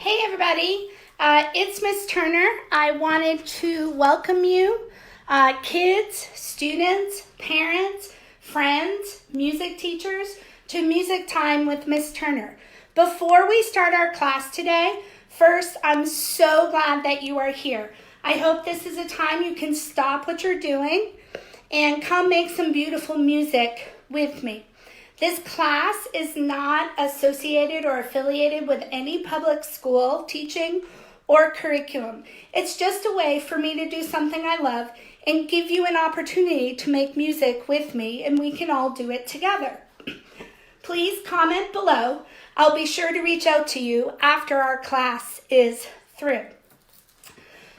Hey everybody, it's Miss Turner. I wanted to welcome you, kids, students, parents, friends, music teachers, to Music Time with Miss Turner. Before we start our class today, first, I'm so glad that you are here. I hope this is a time you can stop what you're doing and come make some beautiful music with me. This class is not associated or affiliated with any public school teaching or curriculum. It's just a way for me to do something I love and give you an opportunity to make music with me, and we can all do it together. Please comment below. I'll be sure to reach out to you after our class is through.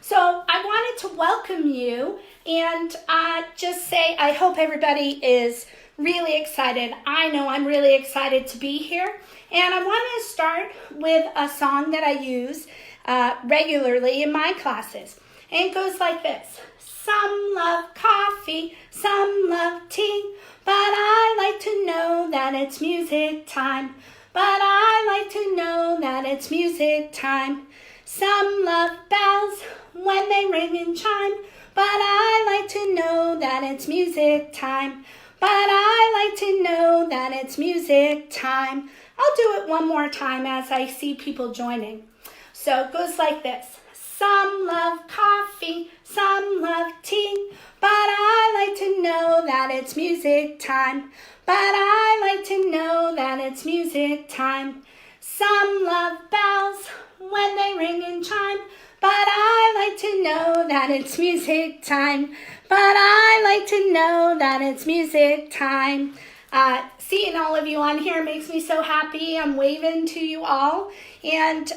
So I wanted to welcome you and just say I hope everybody is really excited. I know I'm really excited to be here. And I want to start with a song that I use regularly in my classes. And it goes like this. Some love coffee, some love tea, but I like to know that it's music time. But I like to know that it's music time. Some love bells when they ring and chime, but I like to know that it's music time. But I like to know that it's music time. I'll do it one more time as I see people joining. So it goes like this. Some love coffee, some love tea, but I like to know that it's music time. But I like to know that it's music time. Some love bells when they ring and chime, but I like to know that it's music time. But I like to know that it's music time. Seeing all of you on here makes me so happy. I'm waving to you all. And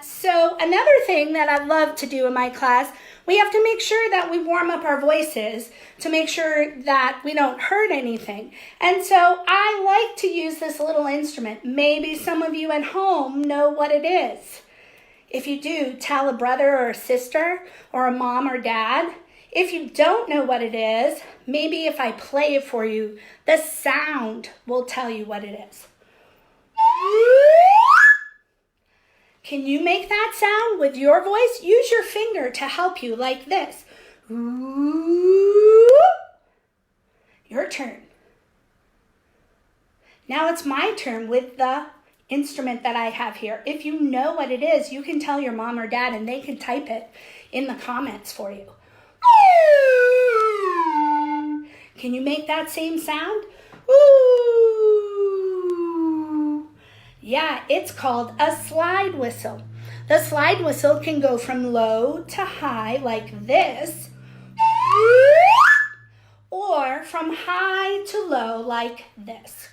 so another thing that I love to do in my class, we have to make sure that we warm up our voices to make sure that we don't hurt anything. And so I like to use this little instrument. Maybe some of you at home know what it is. If you do, tell a brother or a sister or a mom or dad. If you don't know what it is, maybe if I play it for you, the sound will tell you what it is. Can you make that sound with your voice? Use your finger to help you like this. Your turn. Now it's my turn with the instrument that I have here. If you know what it is, you can tell your mom or dad and they can type it in the comments for you. Can you make that same sound? Ooh. Yeah, it's called a slide whistle. The slide whistle can go from low to high like this, or from high to low like this.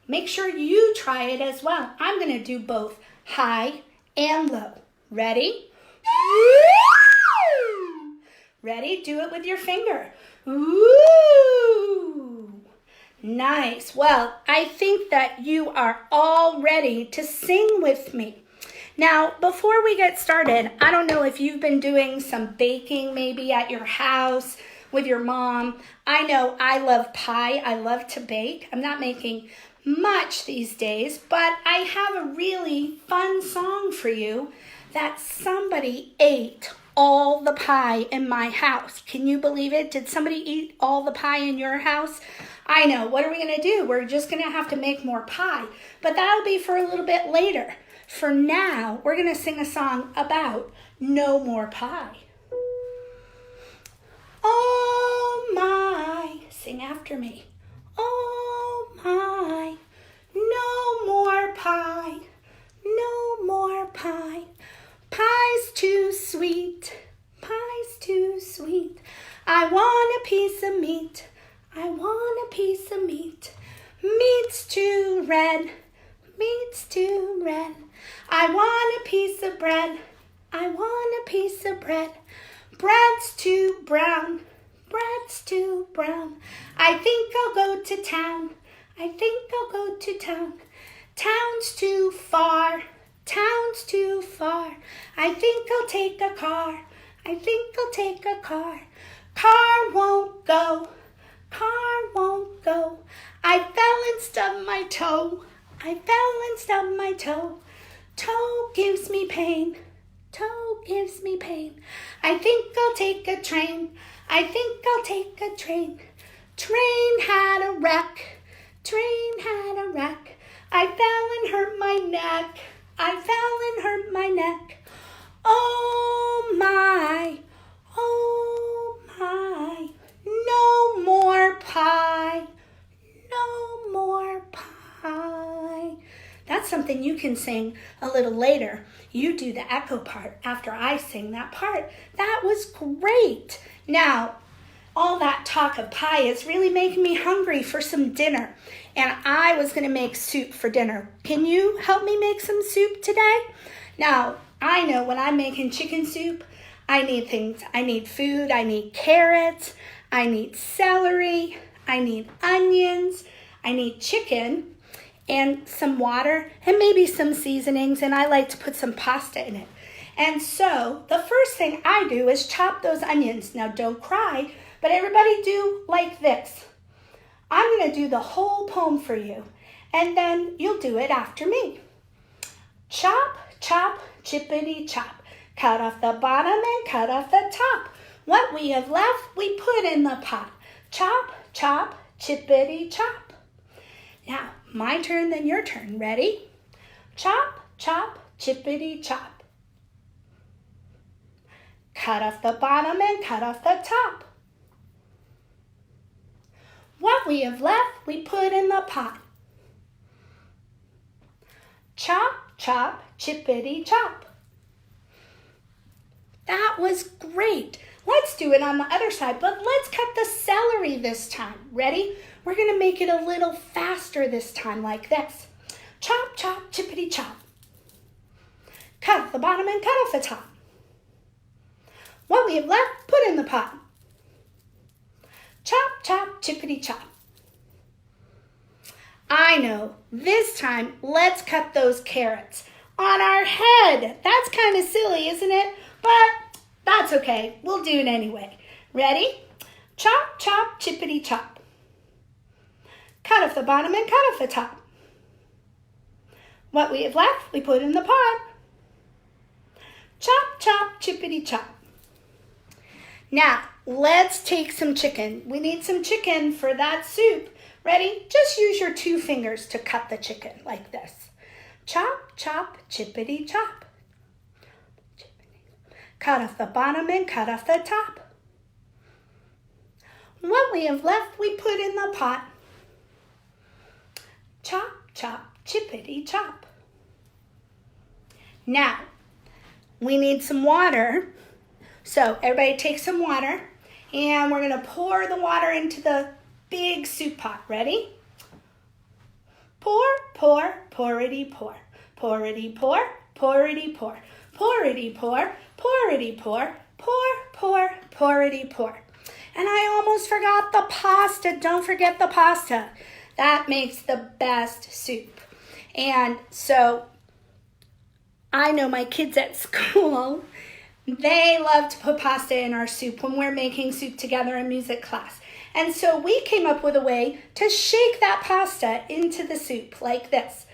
Make sure you try it as well. I'm going to do both high and low. Ready? Ready? Do it with your finger. Ooh. Nice. Well, I think that you are all ready to sing with me. Now, before we get started, I don't know if you've been doing some baking maybe at your house with your mom. I know I love pie. I love to bake. I'm not making much these days, but I have a really fun song for you that somebody ate all the pie in my house. Can you believe it? Did somebody eat all the pie in your house? I know. What are we going to do? We're just going to have to make more pie, but that'll be for a little bit later. For now, we're going to sing a song about no more pie. Oh my, sing after me. Oh my, no more pie, no more pie. Pie's too sweet, pie's too sweet. I want a piece of meat, I want a piece of meat. Meat's too red, meat's too red. I want a piece of bread, I want a piece of bread. Bread's too brown, bread's too brown. I think I'll go to town, I think I'll go to town. Town's too far, town's too far. I think I'll take a car, I think I'll take a car. Car won't go, car won't go. I fell and stubbed my toe, I fell and stubbed my toe. Toe gives me pain. Toe gives me pain. I think I'll take a train. I think I'll take a train. Train had a wreck. Train had a wreck. I fell and hurt my neck. I fell and hurt my neck. Oh my, oh my. No more pie. No more pie. That's something you can sing a little later. You do the echo part after I sing that part. That was great. Now, all that talk of pie is really making me hungry for some dinner. And I was going to make soup for dinner. Can you help me make some soup today? Now, I know when I'm making chicken soup, I need things. I need food. I need carrots. I need celery. I need onions. I need chicken and some water and maybe some seasonings. And I like to put some pasta in it. And so the first thing I do is chop those onions. Now, don't cry, but everybody do like this. I'm going to do the whole poem for you, and then you'll do it after me. Chop, chop, chippity chop. Cut off the bottom and cut off the top. What we have left, we put in the pot. Chop, chop, chippity chop. Now, my turn, then your turn. Ready? Chop, chop, chippity chop. Cut off the bottom and cut off the top. What we have left, we put in the pot. Chop, chop, chippity chop. That was great. Let's do it on the other side, but let's cut the celery this time. Ready? We're going to make it a little faster this time, like this. Chop, chop, chippity chop. Cut off the bottom and cut off the top. What we have left, put in the pot. Chop, chop, chippity chop. I know. This time, let's cut those carrots on our head. That's kind of silly, isn't it? But that's okay. We'll do it anyway. Ready? Chop, chop, chippity chop. Cut off the bottom and cut off the top. What we have left, we put in the pot. Chop, chop, chippity chop. Now, let's take some chicken. We need some chicken for that soup. Ready? Just use your 2 fingers to cut the chicken like this. Chop, chop, chippity chop. Cut off the bottom and cut off the top. What we have left, we put in the pot. Chop, chop, chippity chop. Now, we need some water. So everybody take some water, and we're going to pour the water into the big soup pot. Ready? Pour, pour, pourity pour. Pourity pour, pourity pour. Pourity pour, pourity pour. Pour, pour, pourity pour. And I almost forgot the pasta. Don't forget the pasta. That makes the best soup. And so I know my kids at school, they love to put pasta in our soup when we're making soup together in music class. And so we came up with a way to shake that pasta into the soup like this.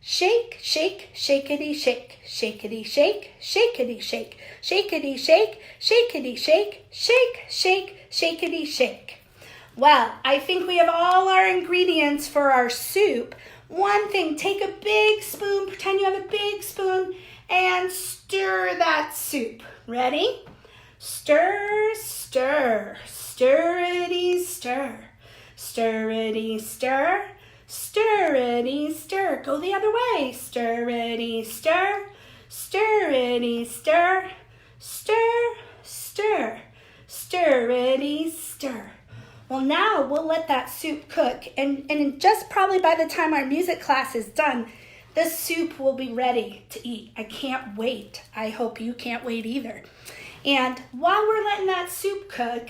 Shake, shake, shakety shake, shakety shake, shakety shake, shakety shake, shakety shake, shake, shake, shakety shake. Well, I think we have all our ingredients for our soup. One thing, take a big spoon, pretend you have a big spoon, and stir that soup. Ready? Stir, stir, stirrity stir, stirrity stir, stirrity stir. Go the other way. Stirrity stir, stirrity stir, stir, stir, stirrity stir. Well, now we'll let that soup cook, and just probably by the time our music class is done, the soup will be ready to eat. I can't wait. I hope you can't wait either. And while we're letting that soup cook,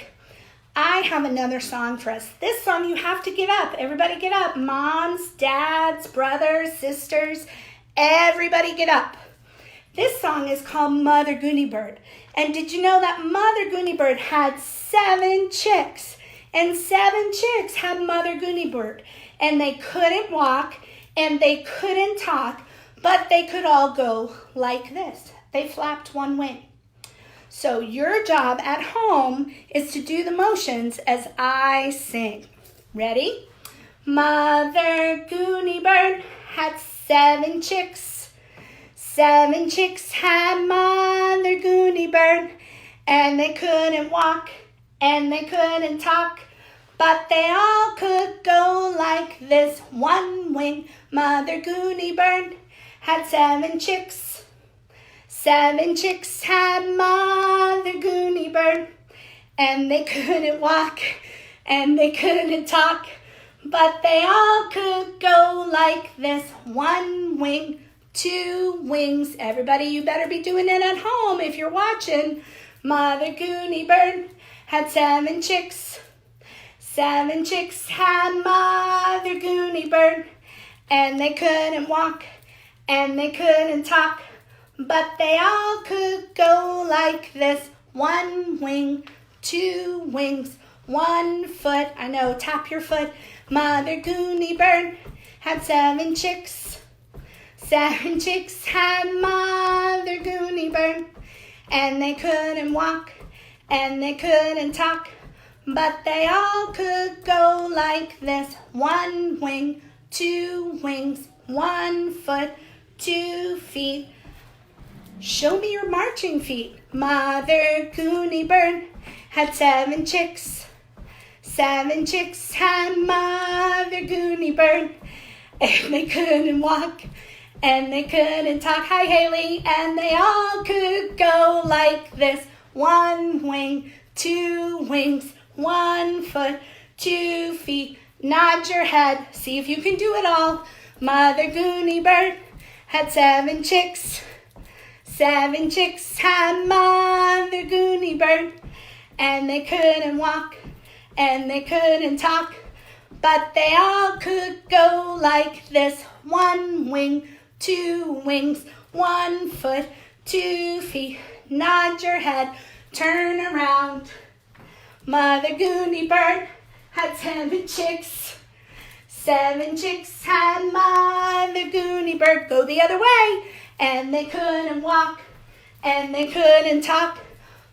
I have another song for us. This song, you have to get up. Everybody get up. Moms, dads, brothers, sisters, everybody get up. This song is called Mother Gooney Bird. And did you know that Mother Gooney Bird had 7 chicks? And 7 chicks had Mother Gooney Bird. And they couldn't walk, and they couldn't talk, but they could all go like this. They flapped one wing. So your job at home is to do the motions as I sing. Ready? Mother Goonie Bird had 7 chicks. 7 chicks had Mother Goonie Bird, and they couldn't walk and they couldn't talk, but they all could go like this. One wing. Mother Goonie Bird had 7 chicks. 7 chicks had Mother Goonie Bird, and they couldn't walk and they couldn't talk, but they all could go like this. 1 wing, 2 wings. Everybody, you better be doing it at home if you're watching. Mother Goonie Bird had 7 chicks. 7 chicks had Mother Goonie Bird, and they couldn't walk and they couldn't talk, but they all could go like this. 1 wing, 2 wings, 1 foot. I know, tap your foot. Mother Goonie Bird had 7 chicks. 7 chicks had Mother Goonie Bird, and they couldn't walk and they couldn't talk, but they all could go like this. 1 wing, 2 wings, 1 foot, 2 feet. Show me your marching feet. Mother Goonie Bird had 7 chicks. 7 chicks had Mother Goonie Bird, and they couldn't walk and they couldn't talk. Hi, Haley. And they all could go like this. 1 wing, 2 wings, 1 foot, 2 feet. Nod your head. See if you can do it all. Mother Goonie Bird had 7 chicks. 7 chicks had Mother Goonie Bird, and they couldn't walk and they couldn't talk, but they all could go like this. 1 wing, 2 wings, 1 foot, 2 feet. Nod your head, turn around. Mother Goonie Bird had 7 chicks. 7 chicks had Mother Goonie Bird. Go the other way. And they couldn't walk and they couldn't talk,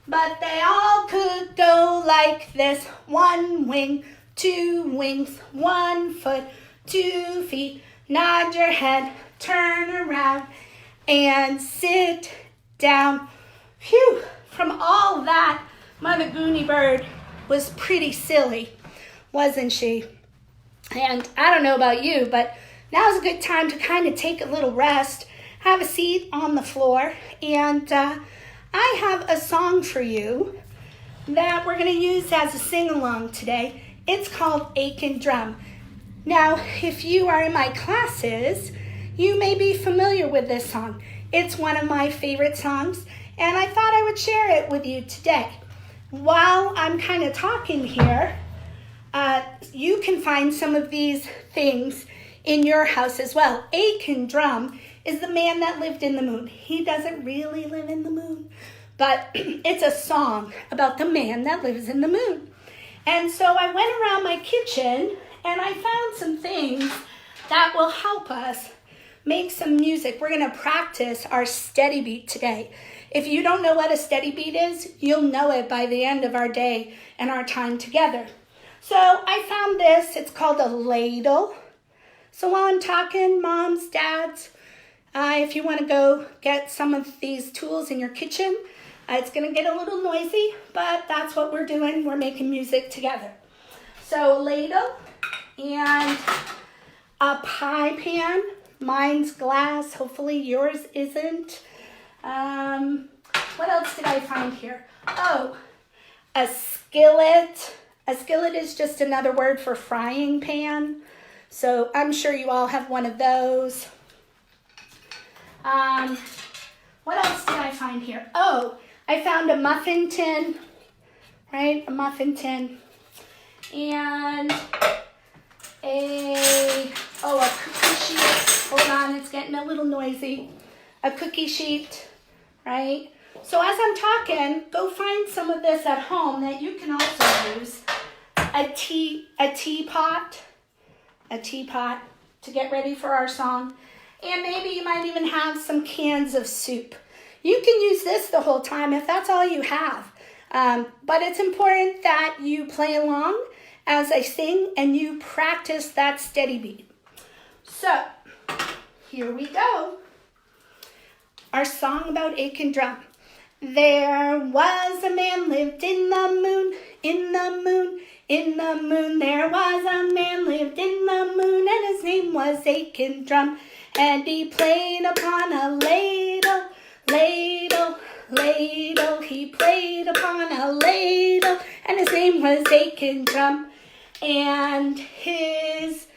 but they all could go like this. 1 wing, 2 wings, 1 foot, 2 feet. Nod your head, turn around, and sit down. Phew, from all that, Mother Goonie Bird was pretty silly, wasn't she? And I don't know about you, but now's a good time to kind of take a little rest, have a seat on the floor, and I have a song for you that we're going to use as a sing-along today. It's called Aching Drum. Now, if you are in my classes, you may be familiar with this song. It's one of my favorite songs, and I thought I would share it with you today. While I'm kind of talking here, you can find some of these things in your house as well. Aching Drum is the man that lived in the moon. He doesn't really live in the moon, but it's a song about the man that lives in the moon. And so I went around my kitchen and I found some things that will help us make some music. We're going to practice our steady beat today. If you don't know what a steady beat is, you'll know it by the end of our day and our time together. So I found this. It's called a ladle. So while I'm talking, moms, dads, if you want to go get some of these tools in your kitchen, it's going to get a little noisy, but that's what we're doing. We're making music together. So ladle and a pie pan. Mine's glass. Hopefully yours isn't. What else did I find here? Oh, a skillet. A skillet is just another word for frying pan. So I'm sure you all have one of those. What else did I find here? Oh, I found a muffin tin, right? A muffin tin. And a cookie sheet. Hold on, it's getting a little noisy. A cookie sheet, right? So as I'm talking, go find some of this at home that you can also use. A teapot to get ready for our song. And maybe you might even have some cans of soup. You can use this the whole time if that's all you have. But it's important that you play along as I sing and you practice that steady beat. So, here we go. Our song about Aiken Drum. There was a man lived in the moon, in the moon, in the moon. There was a man lived in the moon, and his name was Aiken Drum. And he played upon a ladle, ladle, ladle. He played upon a ladle, and his name was Aiken Drum. And his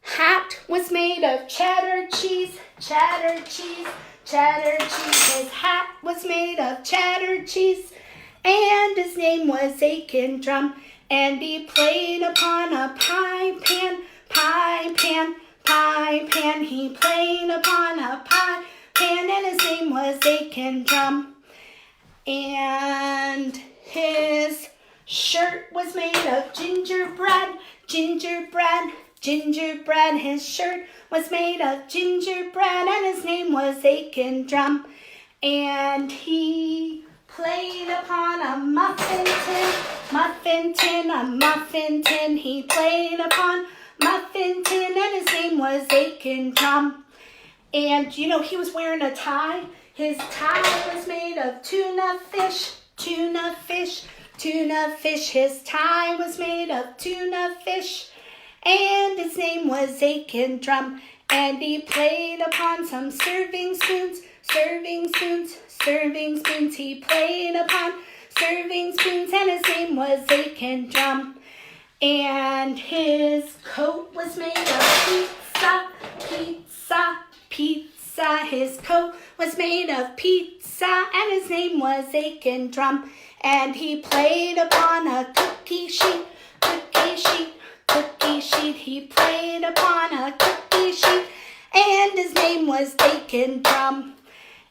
hat was made of cheddar cheese, cheddar cheese, cheddar cheese. His hat was made of cheddar cheese, and his name was Aiken Drum. And he played upon a pie pan, pie pan, pie pan. He played upon a pie pan, and his name was Aiken Drum. And his shirt was made of gingerbread, gingerbread, gingerbread. His shirt was made of gingerbread, and his name was Aiken Drum. And he played upon a muffin tin, muffin tin, a muffin tin. He played upon muffin tin, and his name was Aiken Drum. And you know, he was wearing a tie. His tie was made of tuna fish, tuna fish, tuna fish. His tie was made of tuna fish, and his name was Aiken Drum. And he played upon some serving spoons, serving spoons, serving spoons. He played upon serving spoons, and his name was Aiken Drum. And his coat was made of pizza, pizza, pizza. His coat was made of pizza, and his name was Aiken Drum. And he played upon a cookie sheet, cookie sheet, cookie sheet. He played upon a cookie sheet, and his name was Aiken Drum.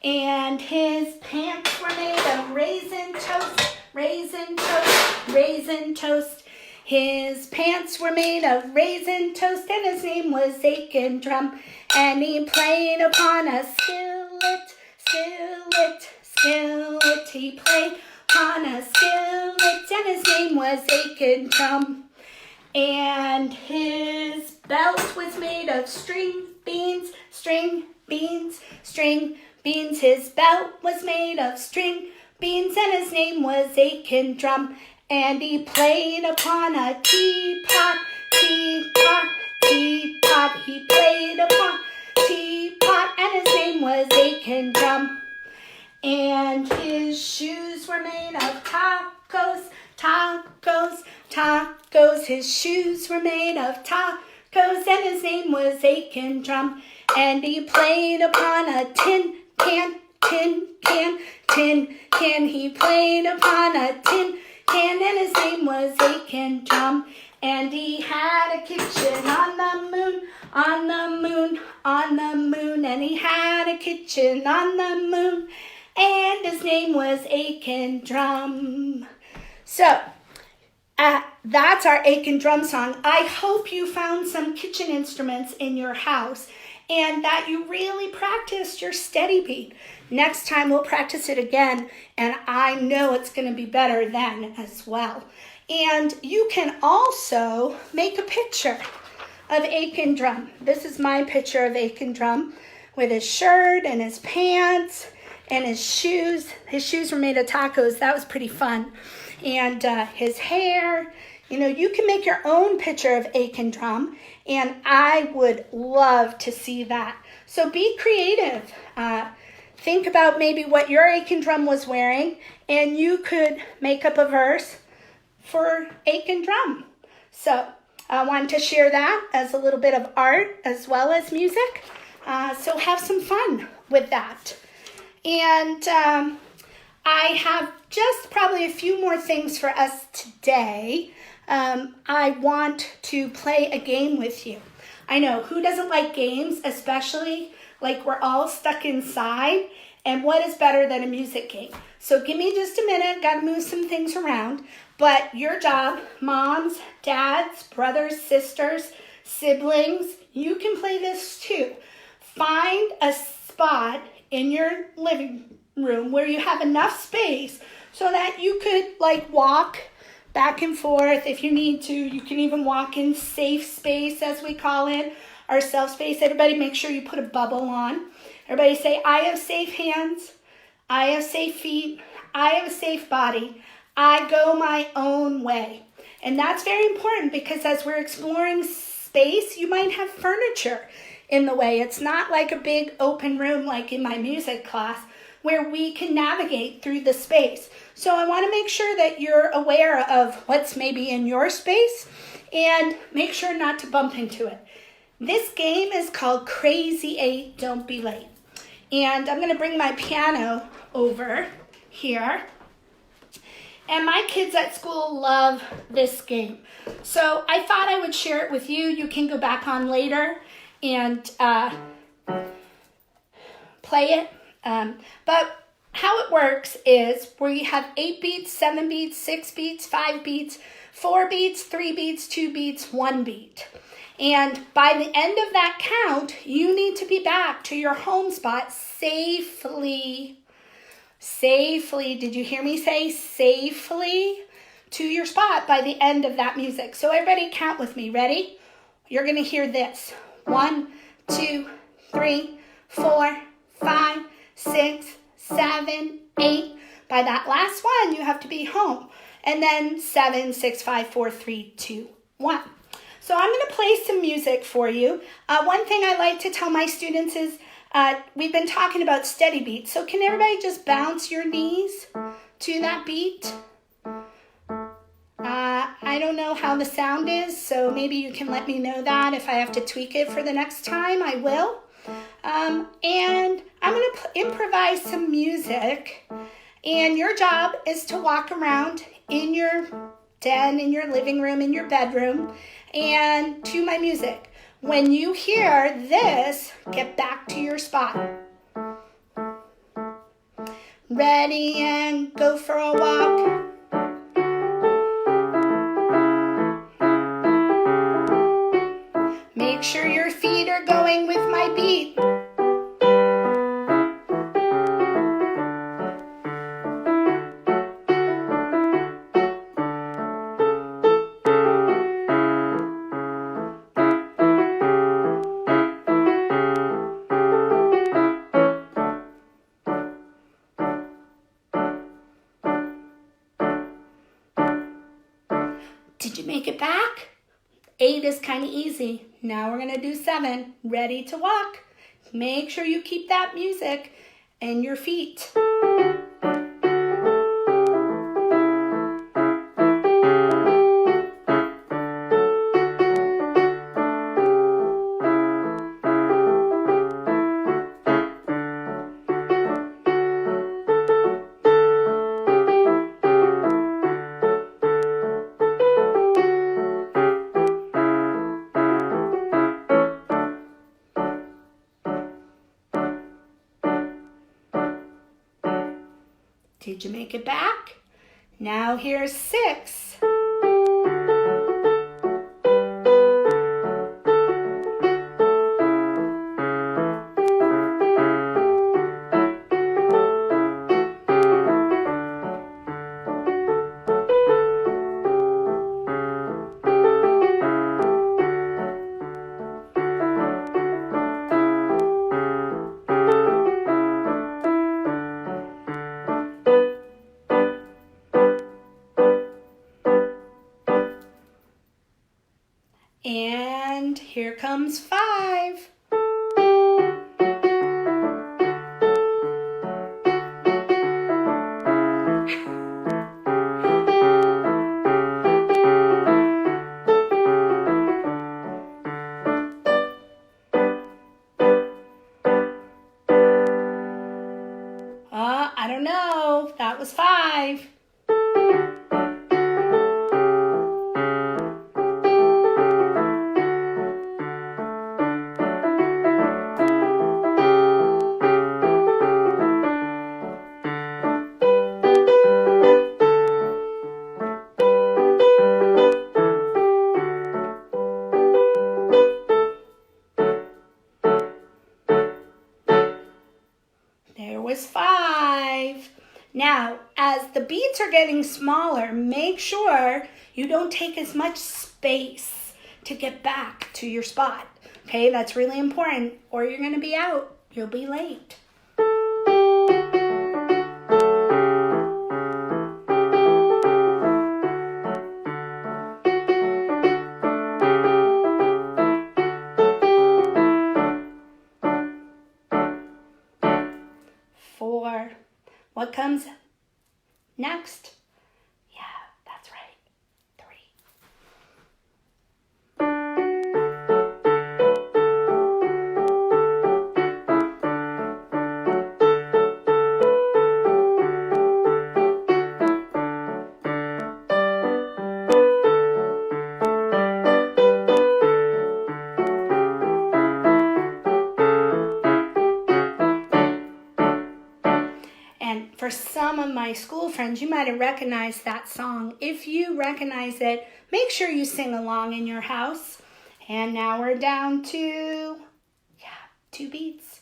And his pants were made of raisin toast, raisin toast, raisin toast. His pants were made of raisin toast, and his name was Aiken Drum. And he played upon a skillet, skillet, skillet. He played upon a skillet, and his name was Aiken Drum. And his belt was made of string beans, string beans, string beans. His belt was made of string beans, and his name was Aiken Drum. And he played upon a teapot, teapot, teapot. He played upon teapot, and his name was Aiken Drum. And his shoes were made of tacos, tacos, tacos. His shoes were made of tacos, and his name was Aiken Drum. And he played upon a tin can, tin can, tin can. He played upon a tin can, and his name was Aiken Drum. And he had a kitchen on the moon, on the moon, on the moon. And he had a kitchen on the moon, and his name was Aiken Drum. So, that's our Aiken Drum song. I hope you found some kitchen instruments in your house and that you really practiced your steady beat. Next time we'll practice it again, and I know it's going to be better then as well. And you can also make a picture of Aiken Drum. This is my picture of Aiken Drum with his shirt and his pants and his shoes. His shoes were made of tacos. That was pretty fun. And his hair. You know, you can make your own picture of Aiken Drum, and I would love to see that. So be creative. Think about maybe what your Aiken Drum was wearing, and you could make up a verse for Aiken Drum. So I wanted to share that as a little bit of art as well as music. So have some fun with that. And I have just probably a few more things for us today. I want to play a game with you. I know, who doesn't like games, especially like we're all stuck inside, and what is better than a music game? So give me just a minute, got to move some things around, but your job, moms, dads, brothers, sisters, siblings, you can play this too. Find a spot in your living room where you have enough space so that you could like walk back and forth if you need to. You can even walk in safe space, as we call it, our self space. Everybody make sure you put a bubble on. Everybody say, I have safe hands. I have safe feet. I have a safe body. I go my own way. And that's very important because as we're exploring space, you might have furniture in the way. It's not like a big open room like in my music class where we can navigate through the space. So I want to make sure that you're aware of what's maybe in your space and make sure not to bump into it. This game is called Crazy 8, Don't Be Late. And I'm going to bring my piano over here. And my kids at school love this game. So I thought I would share it with you. You can go back on later and play it. But how it works is where you have 8 beats, 7 beats, 6 beats, 5 beats, 4 beats, 3 beats, 2 beats, 1 beat. And by the end of that count, you need to be back to your home spot safely. Safely, did you hear me say safely? To your spot by the end of that music. So everybody count with me. Ready? You're going to hear this. 1, 2, 3, 4, 5, 6, 7, 8. By that last one, you have to be home. And then 7, 6, 5, 4, 3, 2, 1. So I'm going to play some music for you. One thing I like to tell my students is we've been talking about steady beats. So can everybody just bounce your knees to that beat? I don't know how the sound is, so maybe you can let me know that. If I have to tweak it for the next time, I will. And I'm going to improvise some music. And your job is to walk around in your den, in your living room, in your bedroom, and to my music. When you hear this, get back to your spot. Ready and go for a walk. Make sure your feet are going with my beat. Did you make it back? 8 is kind of easy. Now we're going to do 7. Ready to walk. Make sure you keep that music and your feet. Did you make it back? Now here's 6. And here comes 5. I don't know. That was 5. was 5. Now, as the beats are getting smaller, make sure you don't take as much space to get back to your spot. Okay, that's really important, or you're going to be out. You'll be late. What comes next? Yeah, that's right. 3. And for some of my school friends, you might have recognized that song. If you recognize it, make sure you sing along in your house. And now we're down to, 2 beats.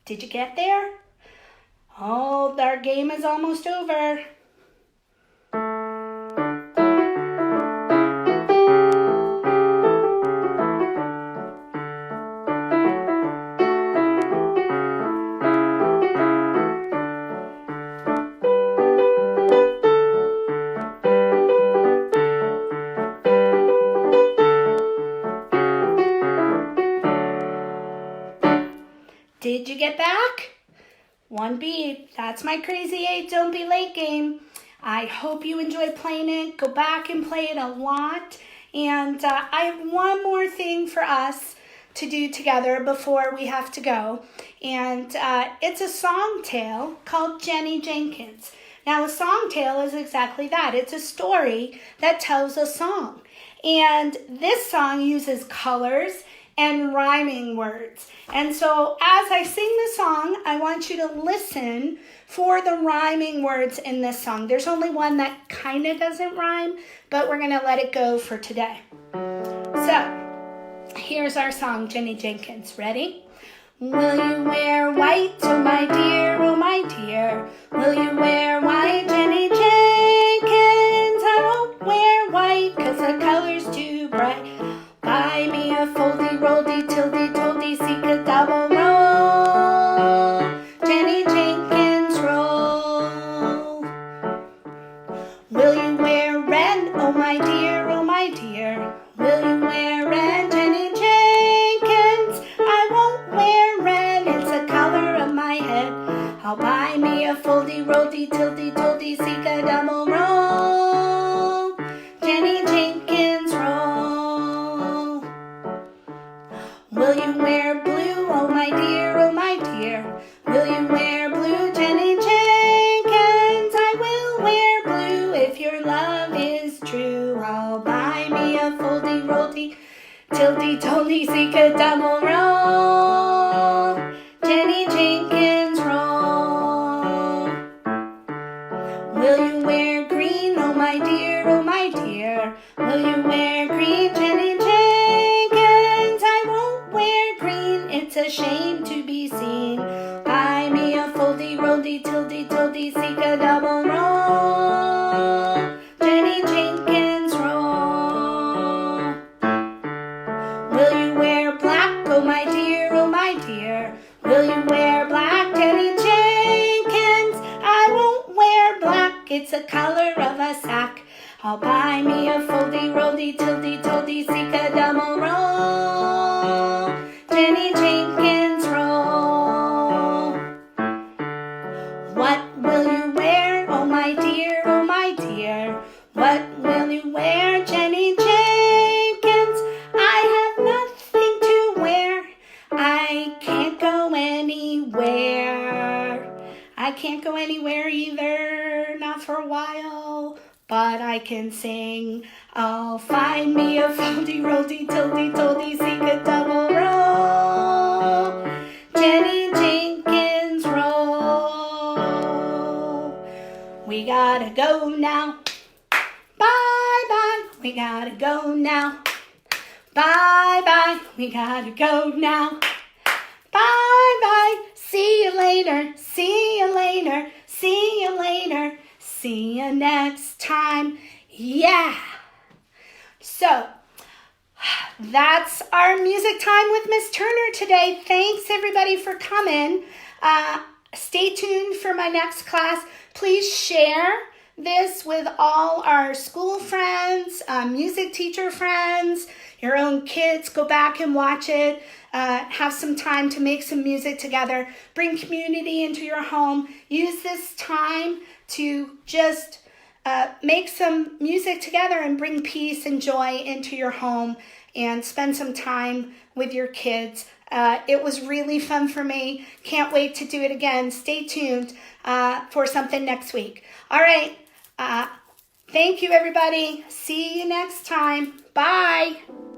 Did you get there? Oh, our game is almost over. Did you get back? 1 beat. That's my Crazy 8 Don't Be Late game. I hope you enjoyed playing it. Go back and play it a lot. And I have one more thing for us to do together before we have to go. And it's a song tale called Jenkins. Now, a song tale is exactly that. It's a story that tells a song. And this song uses colors and rhyming words. And so as I sing the song, I want you to listen for the rhyming words in this song. There's only one that kind of doesn't rhyme, but we're going to let it go for today. So here's our song, Jenny Jenkins. Ready? Will you wear white, oh my dear, oh my dear? Will you wear white, Jenny Jenkins? I won't wear white, 'cause the color's too bright. Buy me a foldy, roldy, tildy, toldy, seek a double roll. Jenny Jenkins roll. Will you wear red, oh my dear, oh my dear? Will you wear red, Jenny Jenkins? I won't wear red, it's the color of my head. I'll buy me a foldy, roldy, tildy, toldy, seek a double roll. Jenny Jenkins roll. Will you wear blue, oh my dear, oh my dear? Will you wear blue, Jenny Jenkins? I will wear blue if your love is true. I'll buy me a foldy, roldy, tildy, toldy, seek a double roll. Jenny Jenkins roll. Will you wear green, oh my dear, oh my dear? Will you wear green, Jenny Jenkins? I won't wear green, it's a shame to be seen. Buy me a foldy, roldy, tildy, toldy, seek a double roll. Jenny Jenkins roll. Will you wear black, oh my dear, oh my dear? Will you wear black, Jenny Jenkins? I won't wear black, it's the color of a sack. I'll buy me a foldy, roldy, tildy, toldy, seek a double roll. Jenny Jenkins roll. What will you wear, oh my dear, oh my dear? What will you wear, Jenny Jenkins? I have nothing to wear. I can't go anywhere. I can't go anywhere either, not for a while. But I can sing. I'll find me a foldy, roldy, tildy, toldy, seek a double roll. Jenny Jenkins gotta go now. Bye-bye, we gotta go now. Bye-bye, we gotta go now. Bye-bye, see you later, see you later, see you later, see you next time. Yeah. So, that's our music time with Miss Turner today. Thanks everybody for coming. Stay tuned for my next class. Please share this with all our school friends, music teacher friends, your own kids. Go back and watch it. Have some time to make some music together. Bring community into your home. Use this time to just make some music together and bring peace and joy into your home and spend some time with your kids. It was really fun for me. Can't wait to do it again. Stay tuned for something next week. All right. Thank you, everybody. See you next time. Bye.